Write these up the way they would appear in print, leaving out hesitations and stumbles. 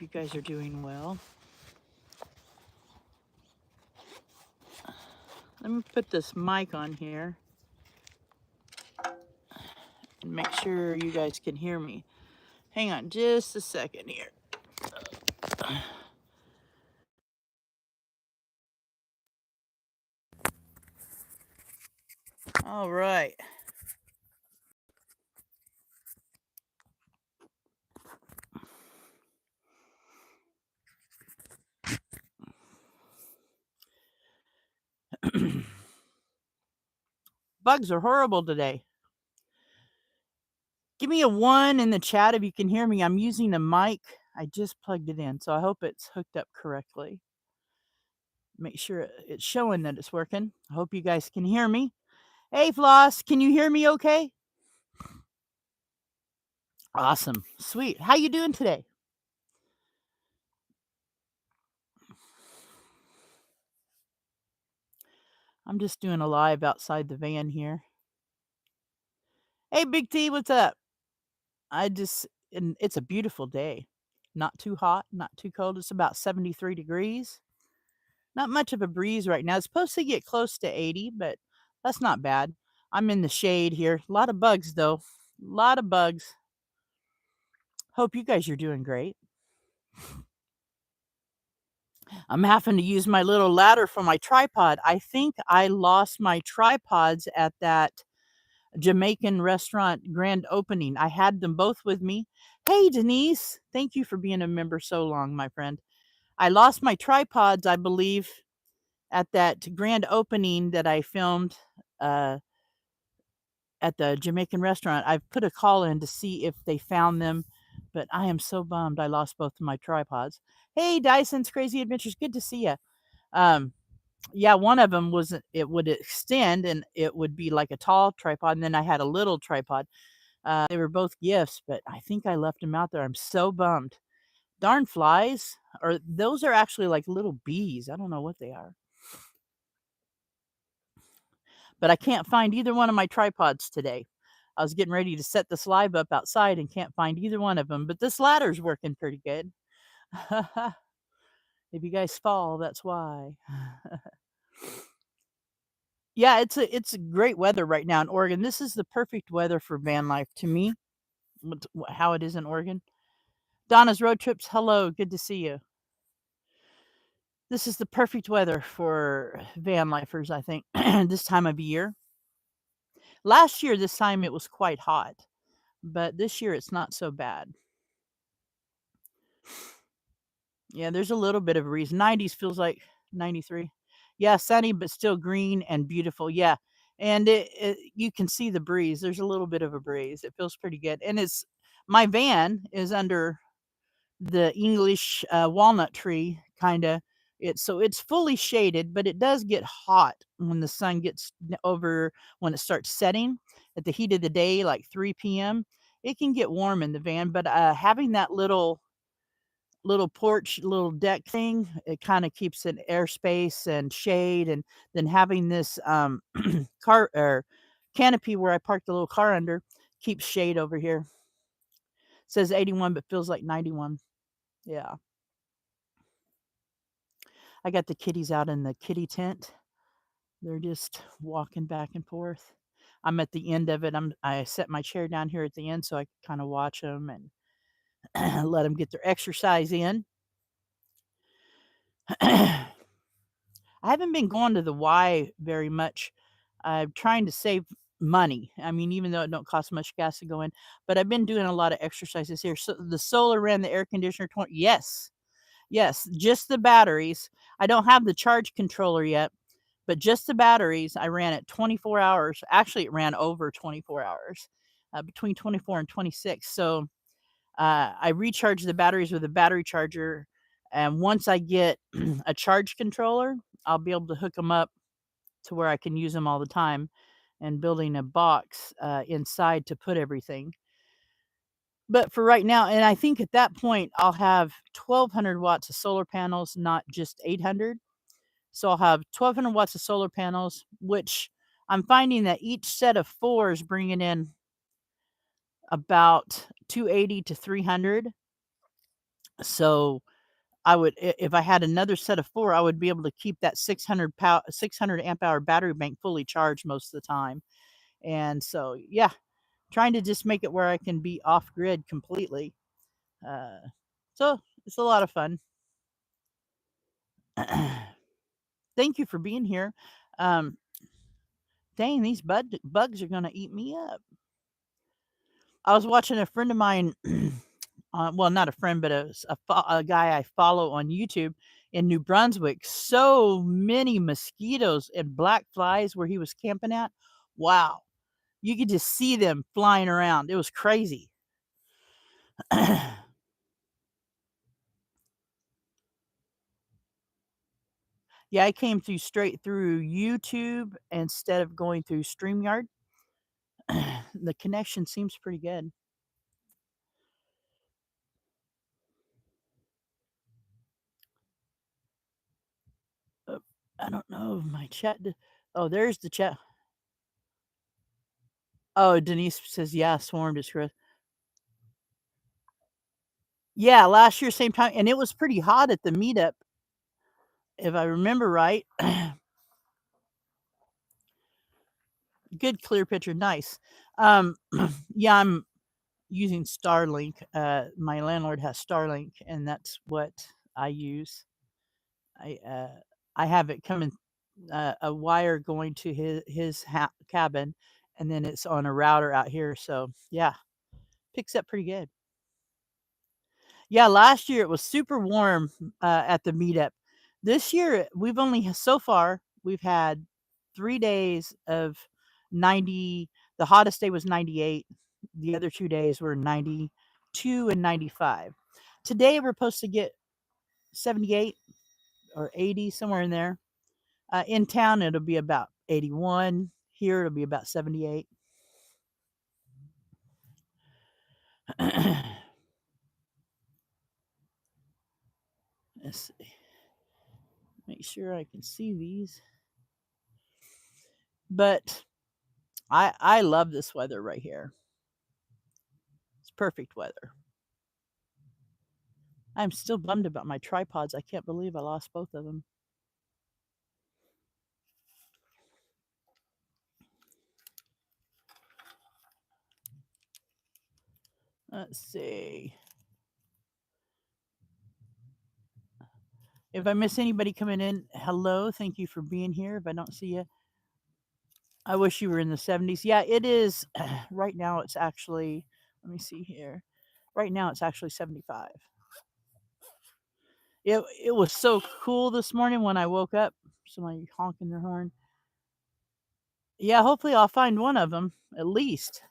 Hope you guys are doing well. Let me put this mic on here and make sure you guys can hear me. Hang on just a second here. All right. Bugs are horrible today. Give me a 1 in the chat if you can hear me. I'm using a mic. I just plugged it in, so I hope it's hooked up correctly. Make sure it's showing that it's working. I hope you guys can hear me. Hey, Floss, can you hear me okay? Awesome. Sweet. How you doing today? I'm just doing a live outside the van here. Hey, Big T, what's up? And it's a beautiful day. Not too hot, not too cold. It's about 73 degrees. Not much of a breeze right now. It's supposed to get close to 80, but that's not bad. I'm in the shade here. A lot of bugs, though. A lot of bugs. Hope you guys are doing great. I'm having to use my little ladder for my tripod. I think I lost my tripods at that Jamaican restaurant grand opening. I had them both with me. Hey, Denise, thank you for being a member so long, my friend. I lost my tripods, I believe, at that grand opening that I filmed uh, at the Jamaican restaurant. I've put a call in to see if they found them, but I am so bummed I lost both of my tripods. Hey, Dyson's Crazy Adventures, good to see you. Um, yeah, one of them was it would extend and it would be like a tall tripod, and then I had a little tripod. They were both gifts, but I think I left them out there. I'm so bummed. Darn flies, or those are actually like little bees. I don't know what they are. But I can't find either one of my tripods today. I was getting ready to set this live up outside and can't find either one of them, but this ladder's working pretty good. If you guys fall, that's why. Yeah, it's a great weather right now in Oregon. This is the perfect weather for van life to me. How it is in Oregon. Donna's Road Trips, hello, good to see you. This is the perfect weather for van lifers, I think, this time of year. Last year, this time it was quite hot, but this year it's not so bad. Yeah, there's a little bit of a reason. 90s feels like 93. Yeah, sunny, but still green and beautiful. Yeah. And you can see the breeze. There's a little bit of a breeze. It feels pretty good. And my van is under the English walnut tree, kind of. It's fully shaded, but it does get hot when the sun gets over, when it starts setting at the heat of the day, like 3 p.m. It can get warm in the van, but having that little porch, little deck thing, it kind of keeps an airspace and shade, and then having this car or canopy where I parked the little car under keeps shade over here. Says 81, but feels like 91. Yeah. I got the kitties out in the kitty tent. They're just walking back and forth. I'm at the end of it. I set my chair down here at the end so I can kind of watch them and let them get their exercise in. I haven't been going to the Y very much. I'm trying to save money. I mean, even though it don't cost much gas to go in, but I've been doing a lot of exercises here. So the solar ran the air conditioner. Yes, yes, just the batteries. I don't have the charge controller yet, but just the batteries. I ran it 24 hours. Actually, it ran over 24 hours, between 24 and 26. So I recharge the batteries with a battery charger. And once I get a charge controller, I'll be able to hook them up to where I can use them all the time, and building a box inside to put everything. But for right now, and I think at that point, I'll have 1,200 watts of solar panels, not just 800. So I'll have 1,200 watts of solar panels, which I'm finding that each set of 4 is bringing in about 280 to 300. So I would if I had another set of 4, I would be able to keep that 600 amp hour battery bank fully charged most of the time. And so, yeah, trying to just make it where I can be off grid completely. Uh, so it's a lot of fun. Thank you for being here. Um, Dang, these bugs are gonna eat me up. I was watching a friend of mine, well, not a friend, but a guy I follow on YouTube in New Brunswick. So many mosquitoes and black flies where he was camping at. Wow, you could just see them flying around. It was crazy. Yeah, I came through straight through YouTube instead of going through StreamYard. The connection seems pretty good. Uh, I don't know if my chat. Oh, there's the chat. Oh, Denise says, yeah, swarmed is correct. Yeah, last year, same time, and it was pretty hot at the meetup, if I remember right. Good clear picture, nice. Um, yeah, I'm using Starlink. My landlord has Starlink, and that's what I use. I uh, I have it coming a wire going to his cabin, and then it's on a router out here. So yeah, picks up pretty good. Yeah, last year it was super warm at the meetup. This year we've only so far we've had 3 days of 90. The hottest day was 98. The other 2 days were 92 and 95. Today we're supposed to get 78 or 80 somewhere in there. In town it'll be about 81. Here it'll be about 78. Let's see. Make sure I can see these. But I love this weather right here. It's perfect weather. I'm still bummed about my tripods. I can't believe I lost both of them. Let's see. If I miss anybody coming in, hello. Thank you for being here. If I don't see you, I wish you were in the 70s. Yeah, it is. Right now, it's actually, let me see here. Right now, it's actually 75. It was so cool this morning when I woke up. Somebody honking their horn. Yeah, hopefully I'll find one of them at least.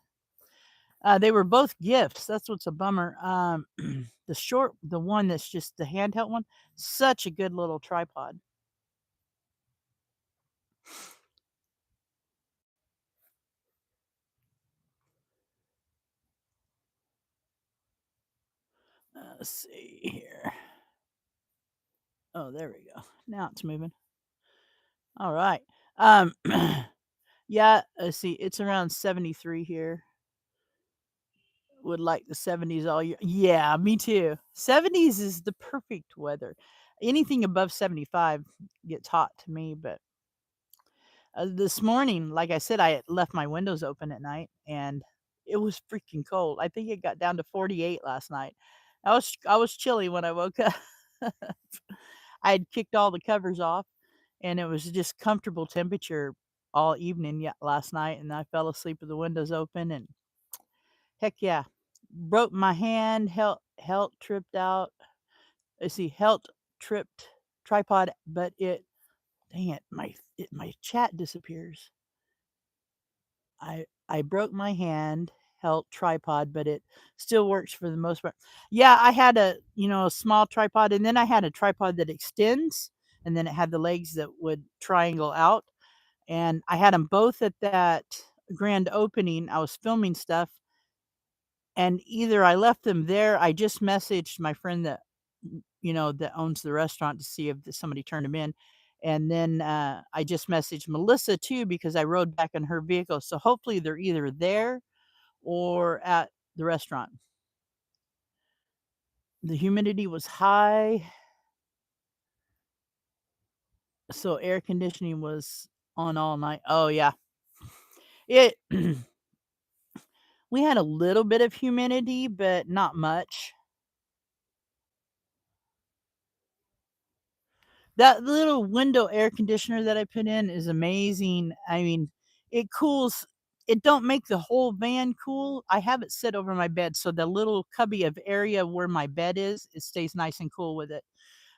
They were both gifts. That's what's a bummer. The one that's just the handheld one, such a good little tripod. Let's see here. Oh, there we go. Now it's moving. All right. Um, yeah. Let's see. It's around 73 here. Would like the 70s all year. Yeah, me too. 70s is the perfect weather. Anything above 75 gets hot to me, but this morning, like I said, I had left my windows open at night and it was freaking cold. I think it got down to 48 last night. I was chilly when I woke up. I had kicked all the covers off and it was just comfortable temperature all evening yet last night, and I fell asleep with the windows open and heck yeah. Broke my hand, health tripped out. Let's see, health tripped tripod, but it dang it, my chat disappears. I broke my hand, held tripod, but it still works for the most part. Yeah, I had a small tripod, and then I had a tripod that extends, and then it had the legs that would triangle out, and I had them both at that grand opening. I was filming stuff, and either I left them there. I just messaged my friend that owns the restaurant to see if somebody turned them in. And then I just messaged Melissa too because I rode back in her vehicle. So hopefully they're either there or at the restaurant. The humidity was high, so air conditioning was on all night. Oh, yeah. It we had a little bit of humidity, but not much. That little window air conditioner that I put in is amazing. I mean, it cools it don't make the whole van cool. I have it sit over my bed, so the little cubby of area where my bed is, it stays nice and cool with it.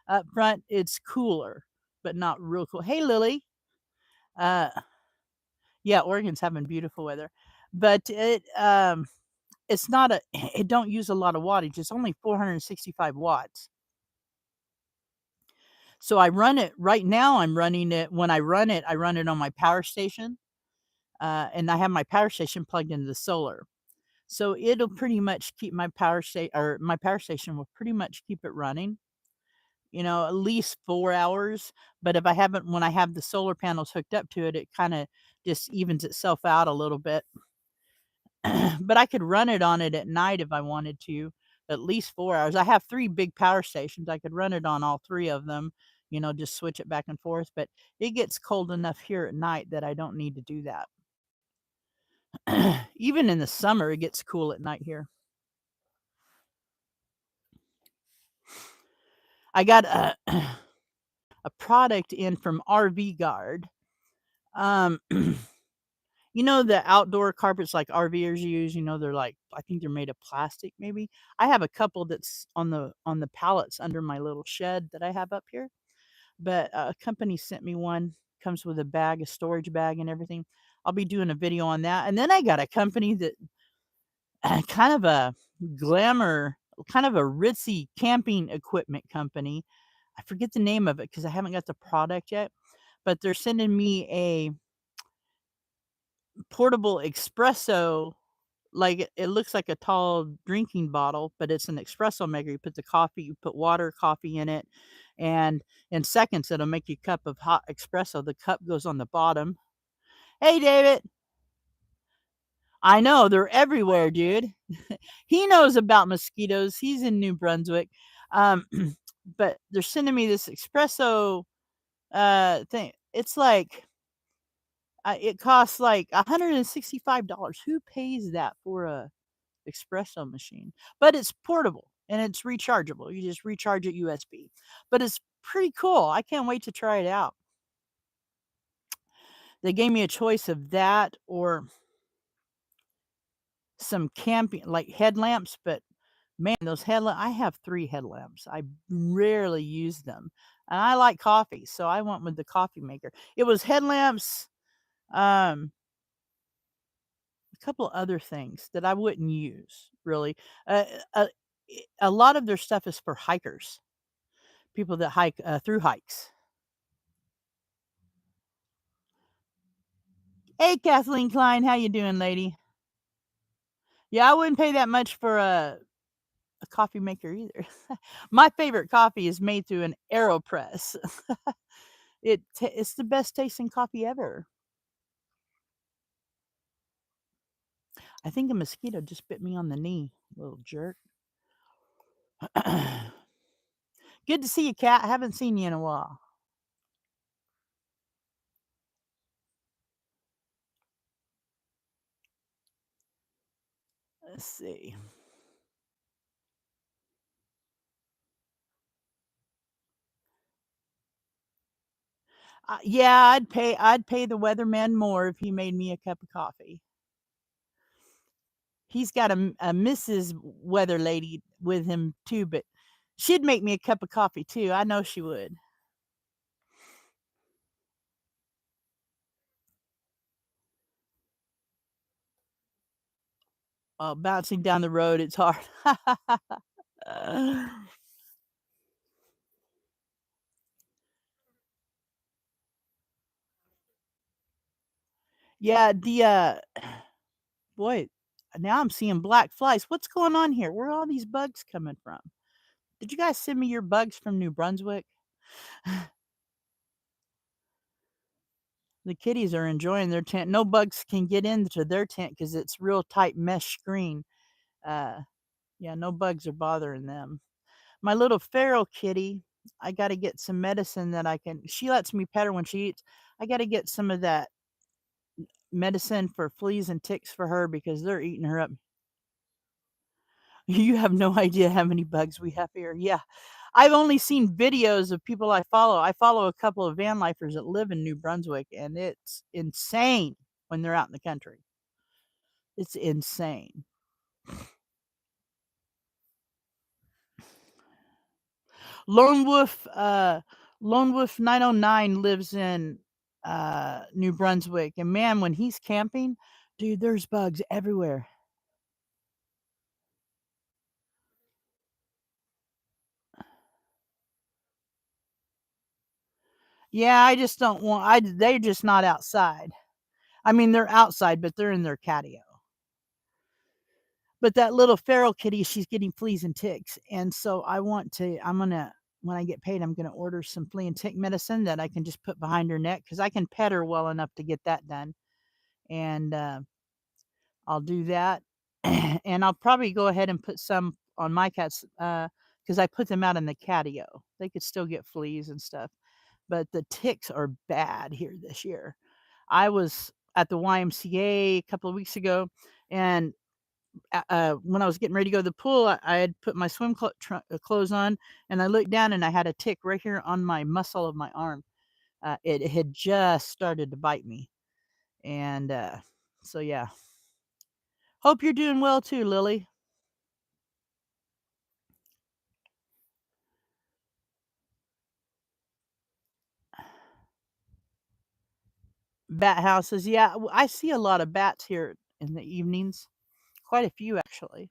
Up front, it's cooler, but not real cool. Hey, Lily. Uh, yeah, Oregon's having beautiful weather, but it's not a it don't use a lot of wattage. It's only 465 watts. So I run it right now. I'm running it when I run it on my power station, and I have my power station plugged into the solar. So it'll pretty much keep my power station will pretty much keep it running, at least 4 hours. But if I haven't when I have the solar panels hooked up to it, it kind of just evens itself out a little bit. But I could run it on it at night if I wanted to, at least 4 hours. I have three big power stations. I could run it on all three of them, just switch it back and forth. But it gets cold enough here at night that I don't need to do that. Even in the summer, it gets cool at night here. I got a product in from RV Guard. Um, the outdoor carpets like RVers use, they're like I think they're made of plastic maybe. I have a couple that's on the pallets under my little shed that I have up here. But a company sent me one, comes with a bag, a storage bag and everything. I'll be doing a video on that. And then I got a company that kind of a glamour, kind of a ritzy camping equipment company. I forget the name of it because I haven't got the product yet, but they're sending me a portable espresso. Like it looks like a tall drinking bottle, but it's an espresso maker. You put the coffee, you put water, coffee in it, and in seconds it'll make you a cup of hot espresso. The cup goes on the bottom. Hey, David. I know they're everywhere, dude. He knows about mosquitoes. He's in New Brunswick. Um, but they're sending me this espresso thing. It's like it costs like $165. Who pays that for a espresso machine? But it's portable and it's rechargeable. You just recharge it USB. But it's pretty cool. I can't wait to try it out. They gave me a choice of that or some camping like headlamps, but man, those headlamps, I have 3 headlamps. I rarely use them. And I like coffee, so I went with the coffee maker. It was headlamps, um, a couple other things that I wouldn't use really. Uh, uh, a lot of their stuff is for hikers, people that hike through hikes. Hey, Kathleen Klein, how you doing, lady? Yeah, I wouldn't pay that much for a coffee maker either. My favorite coffee is made through an AeroPress. It's the best tasting coffee ever. I think a mosquito just bit me on the knee, little jerk. Good to see you, Cat. I haven't seen you in a while. Let's see. Yeah, I'd pay the weatherman more if he made me a cup of coffee. He's got a Mrs. Weather Lady with him too, but she'd make me a cup of coffee too. I know she would. Bouncing down the road, it's hard. Yeah, boy, now I'm seeing black flies. What's going on here? Where are all these bugs coming from? Did you guys send me your bugs from New Brunswick? The kitties are enjoying their tent. No bugs can get into their tent because it's real tight mesh screen. Uh, yeah, no bugs are bothering them. My little feral kitty, I gotta get some medicine that she lets me pet her when she eats. I gotta get some of that medicine for fleas and ticks for her because they're eating her up. You have no idea how many bugs we have here. Yeah. I've only seen videos of people I follow. I follow a couple of van lifers that live in New Brunswick, and it's insane when they're out in the country. It's insane. Lone Wolf, Lone Wolf 909 lives in New Brunswick, and man, when he's camping, dude, there's bugs everywhere. Yeah, I just don't want. They're just not outside. I mean, they're outside, but they're in their catio. But that little feral kitty, she's getting fleas and ticks, and so I'm gonna when I get paid, I'm gonna order some flea and tick medicine that I can just put behind her neck because I can pet her well enough to get that done, and I'll do that, and I'll probably go ahead and put some on my cats because I put them out in the catio. They could still get fleas and stuff, but the ticks are bad here this year. I was at the YMCA a couple of weeks ago, and when I was getting ready to go to the pool, I had put my clothes on, and I looked down, and I had a tick right here on my muscle of my arm. It had just started to bite me, and so yeah. Hope you're doing well too, Lily. Bat houses, yeah, I see a lot of bats here in the evenings. Quite a few, actually.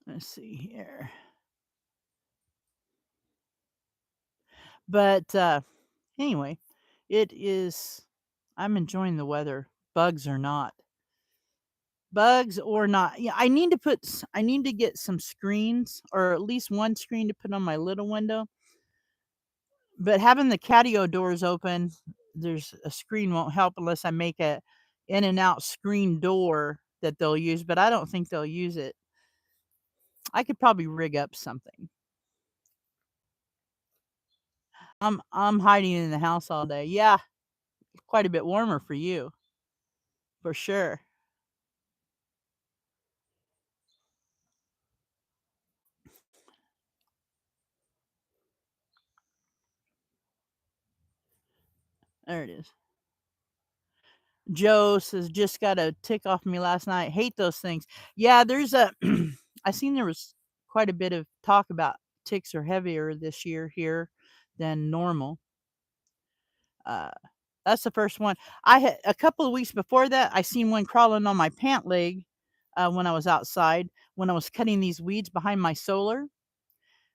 Let's see here. But anyway, it is. I'm enjoying the weather. Bugs or not. Bugs or not. Yeah, I need to get some screens or at least one screen to put on my little window. But having the catio doors open, there's a screen won't help unless I make a in and out screen door that they'll use, but I don't think they'll use it. I could probably rig up something. I'm hiding in the house all day. Yeah, quite a bit warmer for you, for sure. There it is. Joe says, "Just got a tick off me last night. Hate those things." Yeah, there's a I seen there was quite a bit of talk about ticks are heavier this year here than normal. Uh, that's the first one. I had a couple of weeks before that, I seen one crawling on my pant leg, when I was outside, when I was cutting these weeds behind my solar.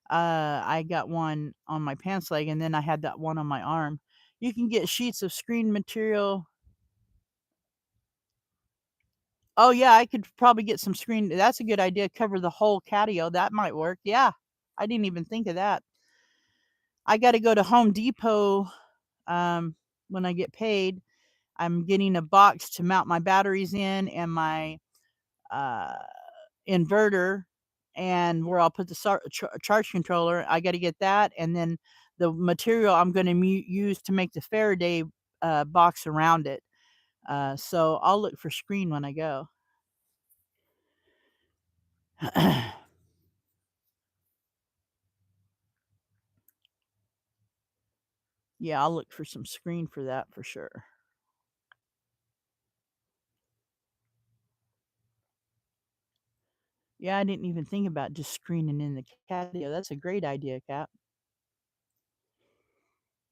I got one on my pants leg, and then I had that one on my arm. You can get sheets of screen material. Oh, yeah, I could probably get some screen that's a good idea, cover the whole catio, that might work, yeah. I didn't even think of that. I gotta go to Home Depot, um, when I get paid. I'm getting a box to mount my batteries in and my, uh, inverter and where I'll put the charge controller. I gotta get that, and then the material I'm gonna use to make the Faraday, box around it. So I'll look for screen when I go. Yeah, I'll look for some screen for that for sure. Yeah, I didn't even think about just screening in the catio. That's a great idea, Cap.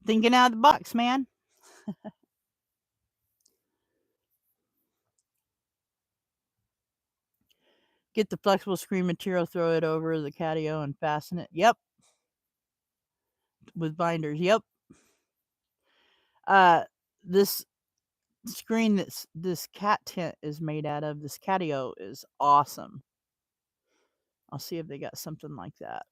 Thinking out of the box, man. Get the flexible screen material, throw it over the catio, and fasten it. Yep, with binders. Yep. Uh, this screen this cat tent is made out of, this catio is awesome. I'll see if they got something like that.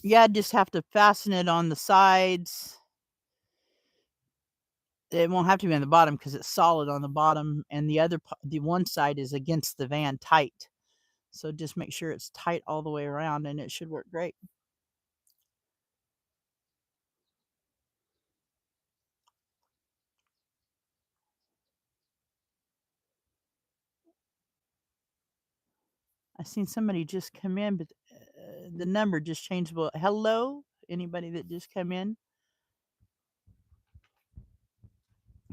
Yeah, just have to fasten it on the sides. It won't have to be on the bottom because it's solid on the bottom, and the one side is against the van tight. So just make sure it's tight all the way around, and it should work great. I seen somebody just come in, but the number just changed. Well, hello, anybody that just come in,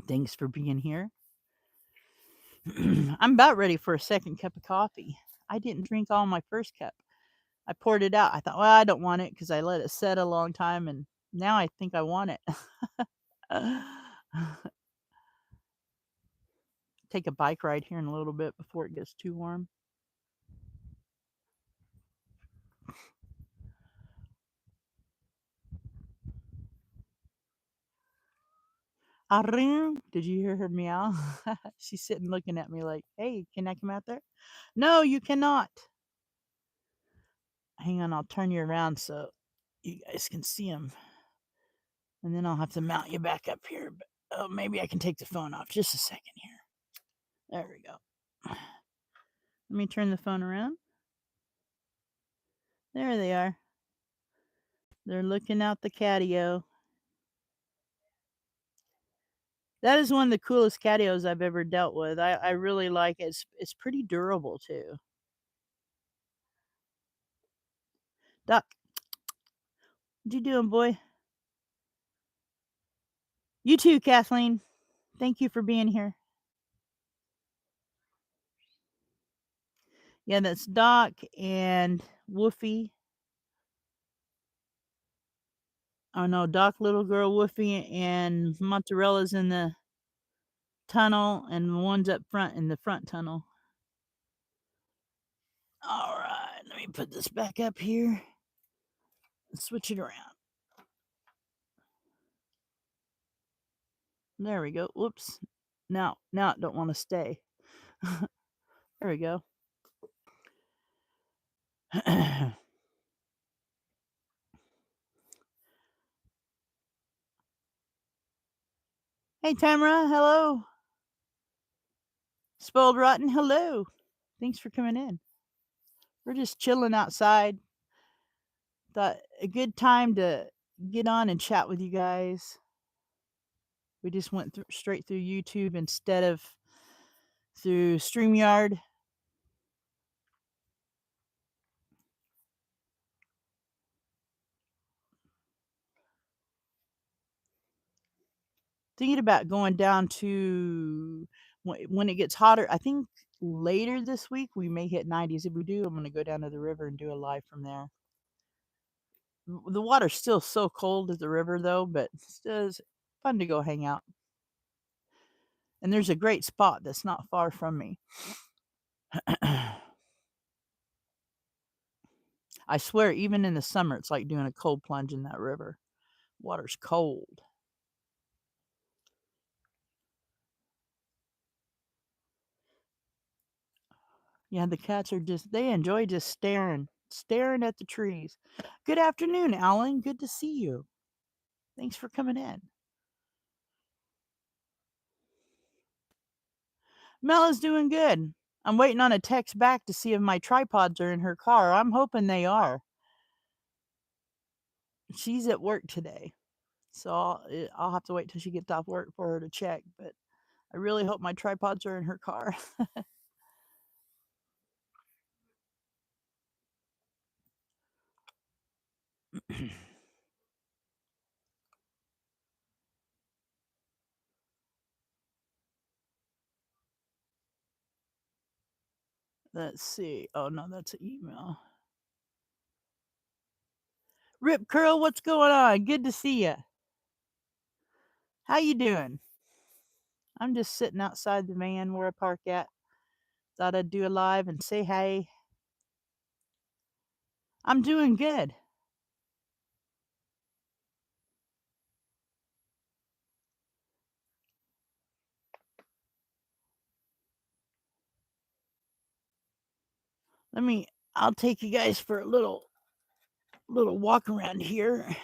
thanks for being here. I'm about ready for a second cup of coffee. I didn't drink all my first cup. I poured it out. I thought, well, I don't want it because I let it set a long time, and now I think I want it. Take a bike ride here in a little bit before it gets too warm. Arun, did you hear her meow? She's sitting looking at me like, hey, can I come out there? No, you cannot. Hang on, I'll turn you around so you guys can see him. And then I'll have to mount you back up here. But, oh, maybe I can take the phone off just a second here. There we go. Let me turn the phone around. There they are. They're looking out the catio. That is one of the coolest catios I've ever dealt with. I really like it. It's pretty durable too. Doc, what you doing, boy? You too, Kathleen. Thank you for being here. Yeah, that's Doc and Woofy. Oh no, Doc, little girl, Woofy, and Mozzarella's in the tunnel, and one's up front in the front tunnel. All right, let me put this back up here. Switch it around. There we go. Whoops. Now it don't want to stay. There we go. Hey, Tamara. Hello. Spoiled Rotten. Hello. Thanks for coming in. We're just chilling outside. Thought a good time to get on and chat with you guys. We just went straight through YouTube instead of through StreamYard. Thinking about going down to when it gets hotter. I think later this week we may hit 90s. If we do, I'm going to go down to the river and do a live from there. The water's still so cold at the river though, but it's fun to go hang out. And there's a great spot that's not far from me. I swear, even in the summer, it's like doing a cold plunge in that river. Water's cold. Yeah, the cats are they enjoy just staring at the trees. Good afternoon, Alan. Good to see you. Thanks for coming in. Mel is doing good. I'm waiting on a text back to see if my tripods are in her car. I'm hoping they are. She's at work today, so I'll have to wait till she gets off work for her to check. But I really hope my tripods are in her car. Let's see. Oh no, that's an email. Rip Curl, what's going on? Good to see you. How you doing? I'm just sitting outside the van where I park at. Thought I'd do a live and say hey. I'm doing good. I'll take you guys for a little little walk around here.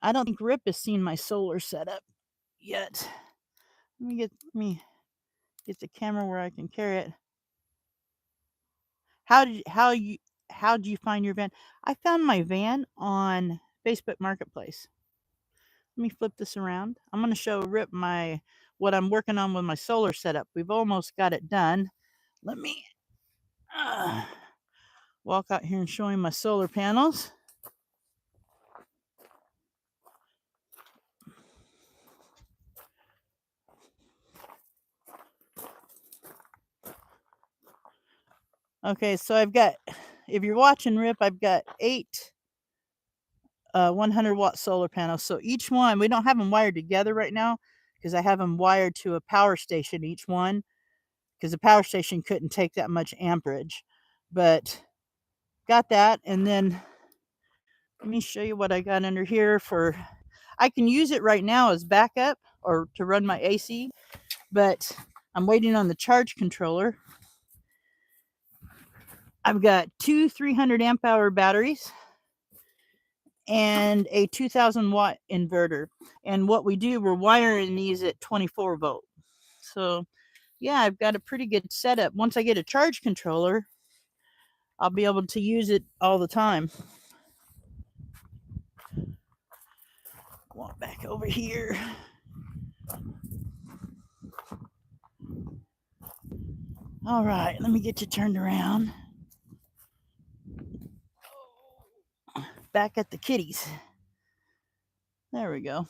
I don't think Rip has seen my solar setup yet. Let me get the camera where I can carry it. How did how do you find your van? I found my van on Facebook Marketplace. Let me flip this around. I'm going to show Rip my what I'm working on with my solar setup. We've almost got it done. Let me uh, walk out here and show him my solar panels. Okay, so I've got, if you're watching Rip, I've got 8 100-watt solar panels. So each one, we don't have them wired together right now because I have them wired to a power station, each one, because the power station couldn't take that much amperage. But got that. And then let me show you what I got under here for, I can use it right now as backup or to run my AC, but I'm waiting on the charge controller. I've got 2 300 amp hour batteries and a 2000-watt inverter. And what we do, we're wiring these at 24 volt. So yeah, I've got a pretty good setup. Once I get a charge controller, I'll be able to use it all the time. Walk back over here. All right, let me get you turned around. Back at the kitties. There we go.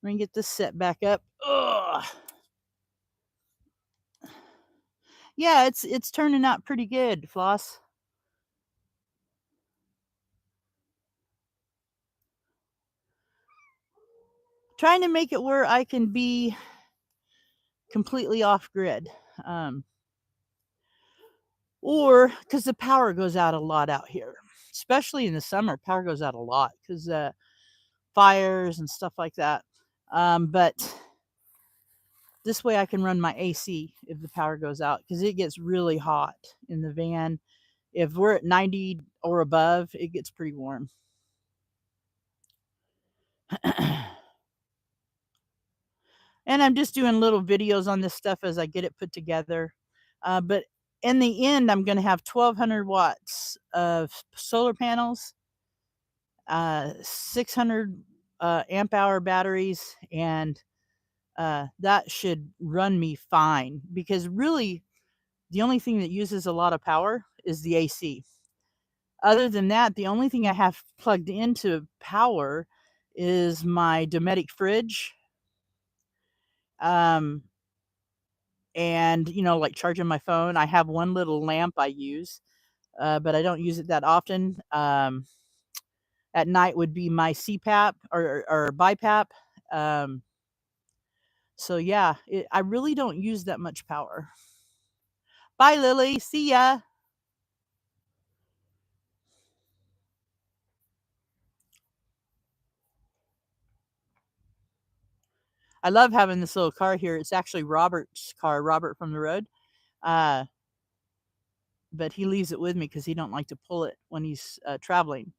Let me get this set back up. Ugh. Yeah, it's turning out pretty good, Floss. Trying to make it where I can be completely off grid. Or because the power goes out a lot out here, especially in the summer, power goes out a lot because fires and stuff like that. But this way I can run my AC if the power goes out because it gets really hot in the van. If we're at 90 or above, it gets pretty warm. And I'm just doing little videos on this stuff as I get it put together. But in the end, I'm going to have 1200 watts of solar panels, 600 amp hour batteries, and that should run me fine because really the only thing that uses a lot of power is the AC. Other than that, the only thing I have plugged into power is my Dometic fridge. And like charging my phone. I have one little lamp I use, but I don't use it that often. At night would be my CPAP or BiPAP. Um, so yeah, I really don't use that much power. Bye, Lily. See ya. I love having this little car here. It's actually Robert's car, Robert from the road. Uh, but he leaves it with me because he don't like to pull it when he's traveling.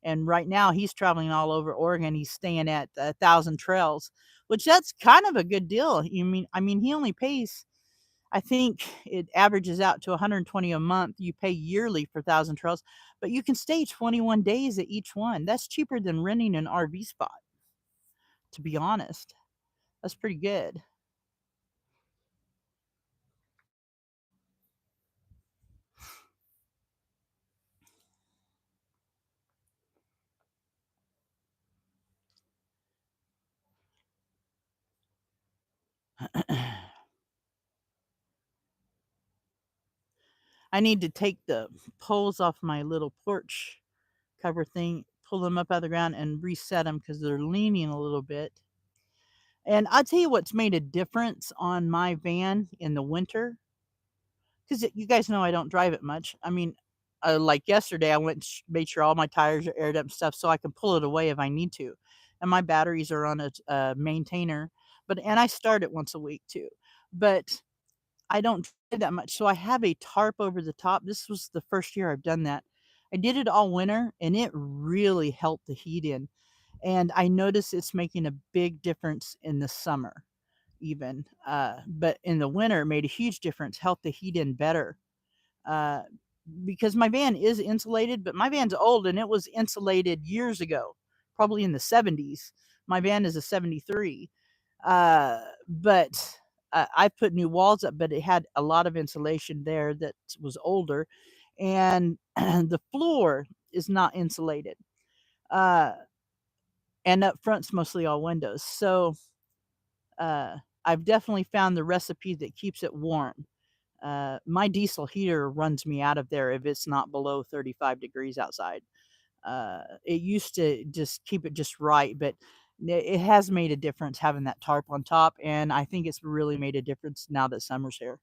And right now he's traveling all over Oregon. He's staying at 1,000 Trails, which that's kind of a good deal. I mean, he only pays, I think it averages out to 120 a month. You pay yearly for 1,000 Trails, but you can stay 21 days at each one. That's cheaper than renting an RV spot, to be honest. That's pretty good. I need to take the poles off my little porch cover thing, pull them up out of the ground, and reset them because they're leaning a little bit. And I'll tell you what's made a difference on my van in the winter, because you guys know I don't drive it much. I mean, like yesterday, I went and made sure all my tires are aired up and stuff so I can pull it away if I need to. And my batteries are on a maintainer, and I start it once a week too. But I don't drive that much, so I have a tarp over the top. This was the first year I've done that. I did it all winter, and it really helped the heat in, and I noticed it's making a big difference in the summer even, but in the winter, it made a huge difference, helped the heat in better, uh, because my van is insulated, but my van's old, and it was insulated years ago, probably in the '70s. My van is a '73, but I put new walls up, but it had a lot of insulation there that was older, and the floor is not insulated, uh, and up front's mostly all windows. So uh, I've definitely found the recipe that keeps it warm. My diesel heater runs me out of there if it's not below 35 degrees outside. It used to just keep it just right, but it has made a difference having that tarp on top, and I think it's really made a difference now that summer's here.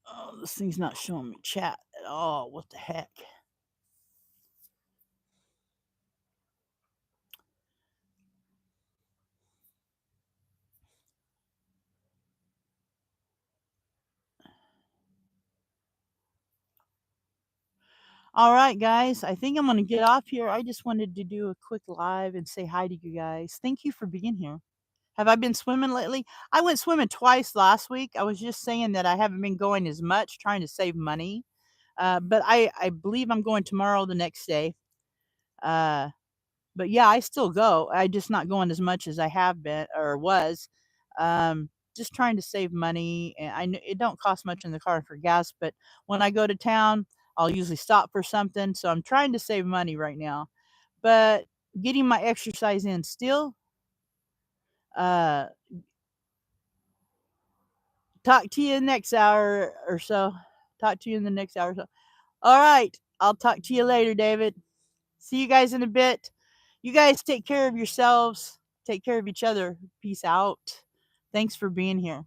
Oh, this thing's not showing me chat at all. What the heck? All right, guys. I think I'm going to get off here. I just wanted to do a quick live and say hi to you guys. Thank you for being here. Have I been swimming lately? I went swimming twice last week. I was just saying that I haven't been going as much, trying to save money. But I believe I'm going tomorrow, the next day. Uh, but yeah, I still go. I just not going as much as I have been or was. Just trying to save money, and it don't cost much in the car for gas. But when I go to town, I'll usually stop for something. So I'm trying to save money right now, but getting my exercise in still. Uh, Talk to you next hour or so. Talk to you in the next hour or so. All right. I'll talk to you later, David. See you guys in a bit. You guys take care of yourselves. Take care of each other. Peace out. Thanks for being here.